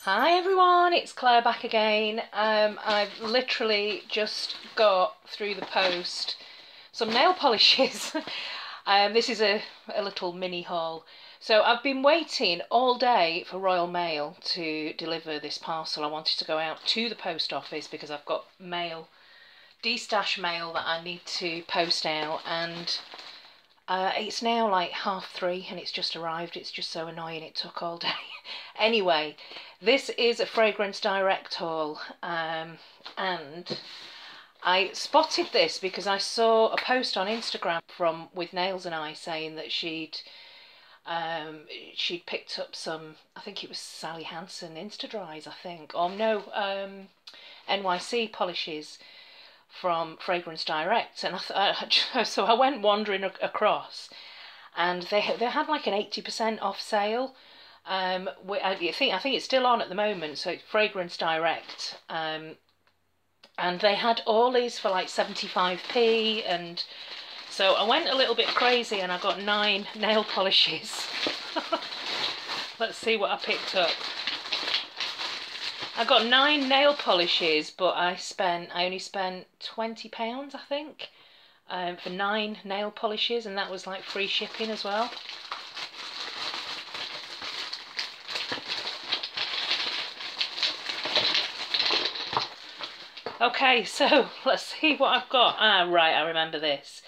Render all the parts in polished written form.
Hi everyone, it's Claire back again. I've literally just got through the post some nail polishes. This is a little mini haul. So I've been waiting all day for Royal Mail to deliver this parcel. I wanted to go out to the post office because I've got mail, D-stash mail that I need to post out, and it's now like 3:30 and it's just arrived. It's just so annoying it took all day. Anyway, this is a Fragrance Direct haul, and I spotted this because I saw a post on Instagram from With Nails and I saying that she'd picked up some, I think it was Sally Hansen Insta Dries, I think, or no, NYC polishes from Fragrance Direct, and so I went wandering across, and they had like an 80% off sale. I think it's still on at the moment. So it's Fragrance Direct, and they had Orlys for like 75p, and so I went a little bit crazy and I got 9 nail polishes. Let's see what I picked up. I got 9 nail polishes, but I only spent £20, I think, for 9 nail polishes, and that was like free shipping as well. Okay, so let's see what I've got. Ah, right, I remember this.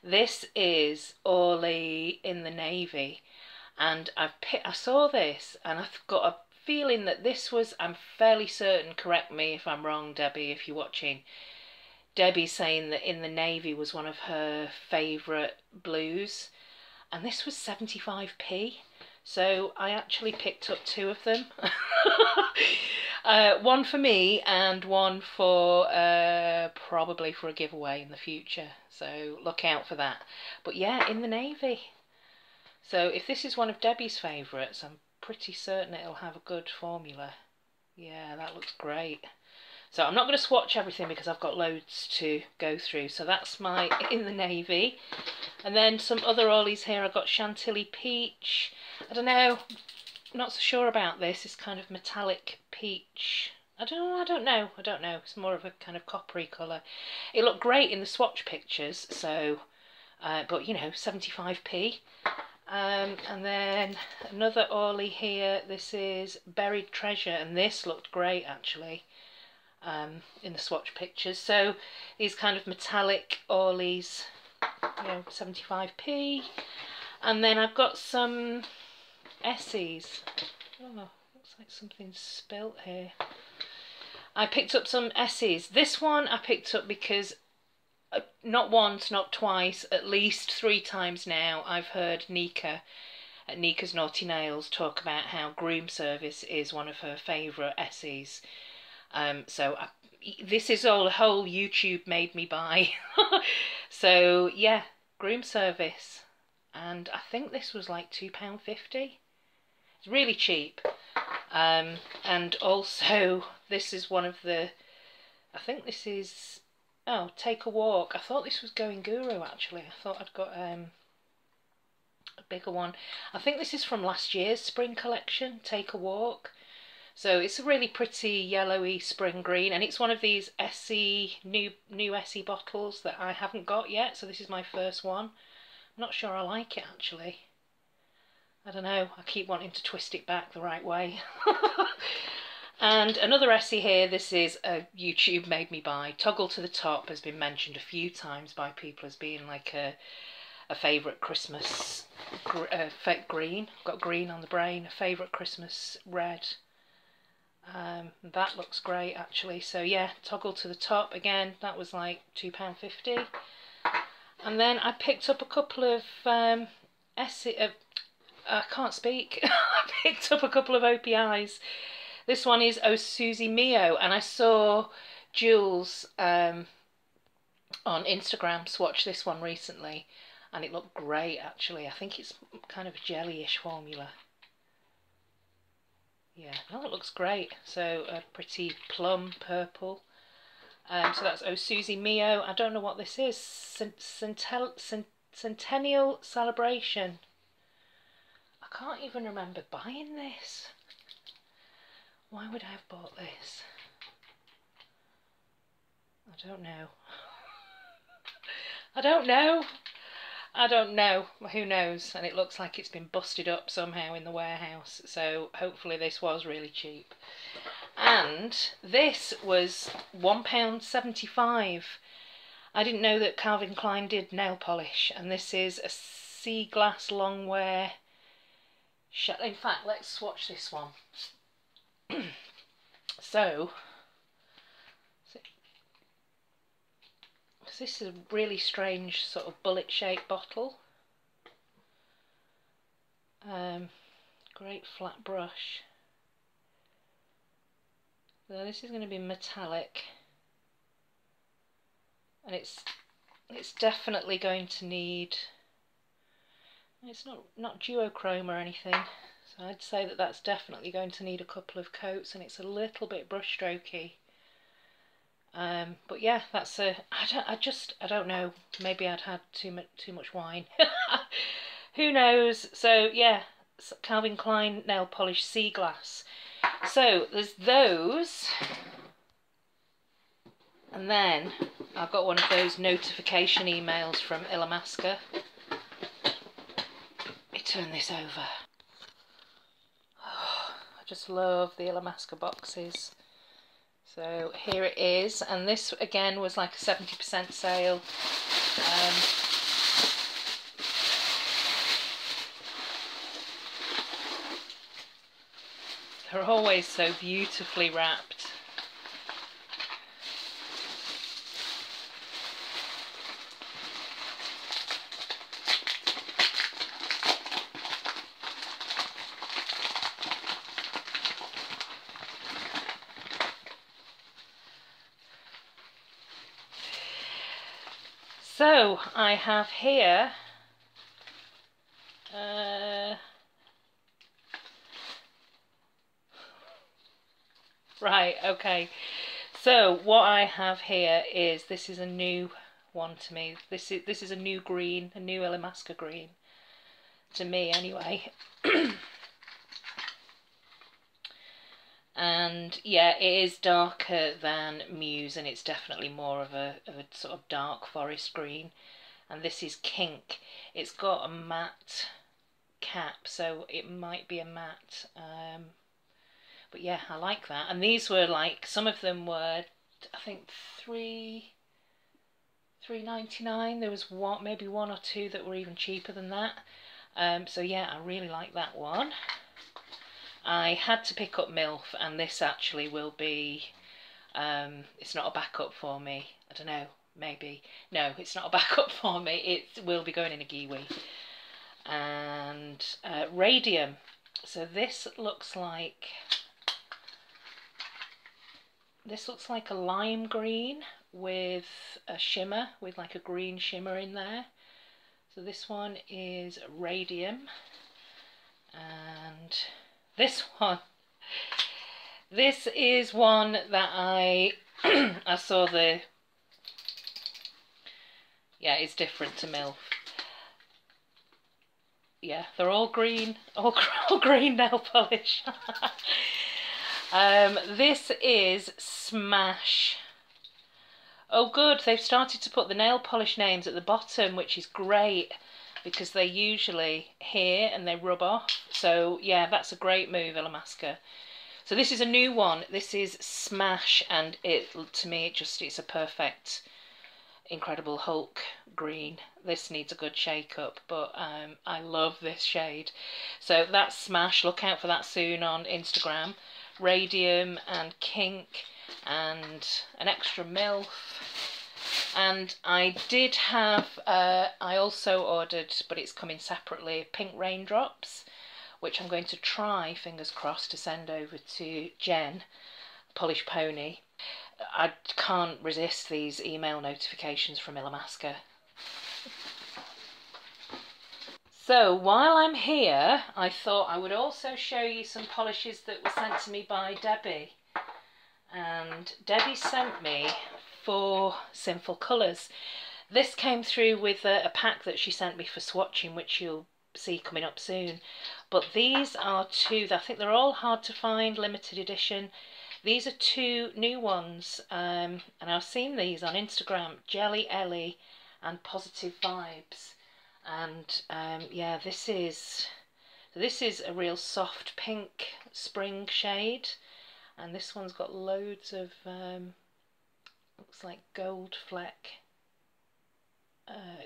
This is Orly in the navy, and I saw this, and I've got a feeling that this was, I'm fairly certain, correct me if I'm wrong, Debbie, if you're watching, Debbie saying that In the Navy was one of her favourite blues, and this was 75p. So I actually picked up 2 of them. One for me and one for probably for a giveaway in the future. So look out for that. But yeah, In the Navy. So if this is one of Debbie's favourites, I'm pretty certain it'll have a good formula. Yeah, that looks great. So I'm not going to swatch everything because I've got loads to go through. So that's my In the Navy. And then some other Orlys here. I've got Chantilly Peach. I don't know, not so sure about this. It's kind of metallic peach. I don't know. It's more of a kind of coppery colour. It looked great in the swatch pictures, so, but you know, 75p. And then another Orly here. This is Buried Treasure, and this looked great actually in the swatch pictures. So these kind of metallic Orlys, you know, 75p. And then I've got some Essies. Oh, looks like something's spilt here. I picked up some Essies. This one I picked up because not once, not twice, at least 3 times now I've heard Nika at Nika's Naughty Nails talk about how Groom Service is one of her favourite Essies. This is all a whole YouTube made me buy. So yeah, Groom Service. And I think this was like £2.50. It's really cheap. And also this is one of the, I think this is, oh, Take a Walk. I thought this was Going Guru actually. I thought I'd got a bigger one. I think this is from last year's spring collection, Take a Walk. So it's a really pretty yellowy spring green, and it's one of these Essie, new Essie bottles that I haven't got yet, so this is my first one. I'm not sure I like it actually. I don't know, I keep wanting to twist it back the right way. And another Essie here, this is a YouTube made me buy. Toggle to the Top has been mentioned a few times by people as being like a favourite Christmas green. Got green on the brain, a favourite Christmas red. That looks great actually. So yeah, Toggle to the Top again, that was like £2.50. And then I picked up a couple of Essie, I can't speak. I picked up a couple of OPIs. This one is Oh Susie Mio, and I saw Jules on Instagram swatch this one recently, and it looked great actually. I think it's kind of a jelly-ish formula. Yeah, no, it looks great. So a pretty plum purple. So that's Oh Susie Mio. I don't know what this is. Centennial Celebration. I can't even remember buying this. Why would I have bought this? I don't know. I don't know. I don't know. Who knows? And it looks like it's been busted up somehow in the warehouse. So hopefully this was really cheap. And this was £1.75. I didn't know that Calvin Klein did nail polish. And this is a sea glass longwear. In fact, let's swatch this one. So this is a really strange sort of bullet shaped bottle. Great flat brush. So this is going to be metallic, and it's definitely going to need. It's not duochrome or anything, so I'd say that that's definitely going to need a couple of coats, and it's a little bit brushstrokey. But yeah, that's a. I don't know. Maybe I'd had too much wine. Who knows? So yeah, Calvin Klein nail polish sea glass. So there's those, and then I've got one of those notification emails from Illamasqua. Let me turn this over. Oh, I just love the Illamasqua boxes. So here it is, and this again was like a 70% sale. They're always so beautifully wrapped. So I have here right, okay. So what I have here is, this is a new one to me. This is a new green, a new Illamasqua green to me anyway. And yeah, it is darker than Muse, and it's definitely more of a sort of dark forest green. And this is Kink. It's got a matte cap, so it might be a matte. But yeah, I like that. And these were like, some of them were, I think £3.99. There was maybe one or two that were even cheaper than that. So yeah, I really like that one. I had to pick up MILF, and this actually will be, it's not a backup for me. I don't know, maybe. No, it's not a backup for me. It will be going in a Giwi. And Radium. So this looks like a lime green with a shimmer, with like a green shimmer in there. So this one is Radium. And this is one that I I saw the, yeah, it's different to MILF. Yeah, they're all green, all green nail polish. This is Smash. Oh good, they've started to put the nail polish names at the bottom, which is great, because they're usually here and they rub off. So yeah, that's a great move, Illamasqua. So this is a new one. This is Smash, and to me it's a perfect Incredible Hulk green. This needs a good shake up, but I love this shade. So that's Smash. Look out for that soon on Instagram. Radium and Kink and an extra MILF. And I did have, I also ordered, but it's coming separately, Pink Raindrops, which I'm going to try, fingers crossed, to send over to Jen, Polish Pony. I can't resist these email notifications from Illamasqua. So while I'm here, I thought I would also show you some polishes that were sent to me by Debbie. And Debbie sent me 4 Sinful Colours. This came through with a pack that she sent me for swatching, which you'll see coming up soon. But these are two, I think they're all hard to find, limited edition. These are two new ones, and I've seen these on Instagram, Jelly Ellie and Positive Vibes. And yeah, this is a real soft pink spring shade, and this one's got loads of looks like gold fleck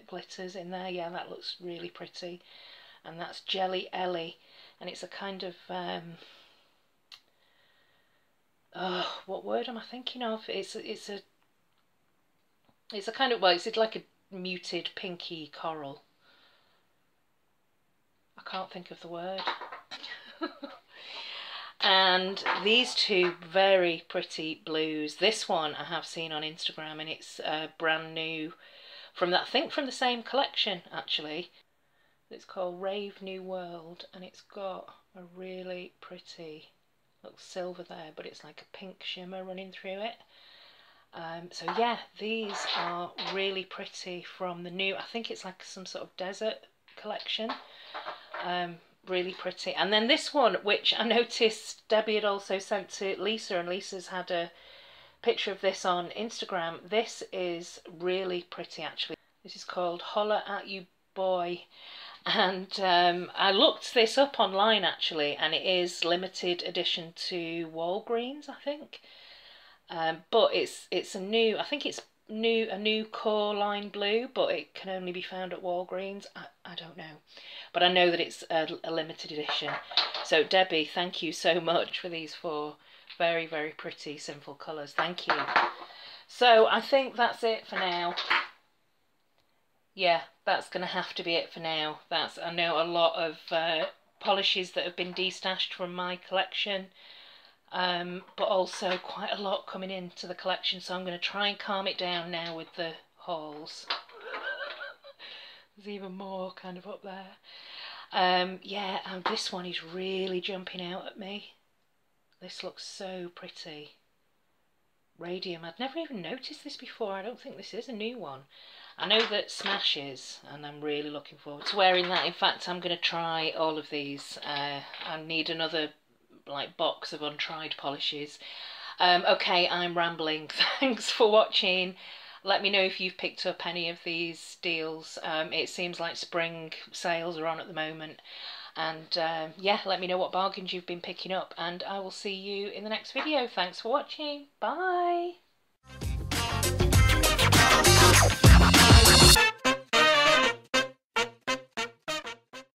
glitters in there. Yeah, that looks really pretty. And that's Jelly Ellie, and it's a kind of what word am I thinking of? It's a kind of, well, it's like a muted pinky coral. I can't think of the word. And these two very pretty blues. This one I have seen on Instagram, and it's brand new from that, I think from the same collection actually. It's called Rave New World, and it's got a really pretty, looks silver there, but it's like a pink shimmer running through it. So yeah, these are really pretty from the new, I think it's like some sort of desert collection. Really pretty. And then this one, which I noticed Debbie had also sent to Lisa, and Lisa's had a picture of this on Instagram. This is really pretty actually. This is called Holla At You Boy. And I looked this up online actually, and it is limited edition to Walgreens, I think. But it's a new, I think it's a new core line blue, but it can only be found at Walgreens. I don't know, but I know that it's a limited edition. So Debbie, thank you so much for these four very, very pretty simple colours. Thank you. So I think that's it for now. Yeah, that's going to have to be it for now. I know a lot of polishes that have been destashed from my collection. But also quite a lot coming into the collection, so I'm going to try and calm it down now with the hauls. There's even more kind of up there. Yeah, and this one is really jumping out at me. This looks so pretty. Radium, I'd never even noticed this before. I don't think this is a new one. I know that Smash is, and I'm really looking forward to wearing that. In fact, I'm going to try all of these. I need another like box of untried polishes. Okay, I'm rambling. Thanks for watching. Let me know if you've picked up any of these deals. It seems like spring sales are on at the moment. And yeah, let me know what bargains you've been picking up, and I will see you in the next video. Thanks for watching. Bye.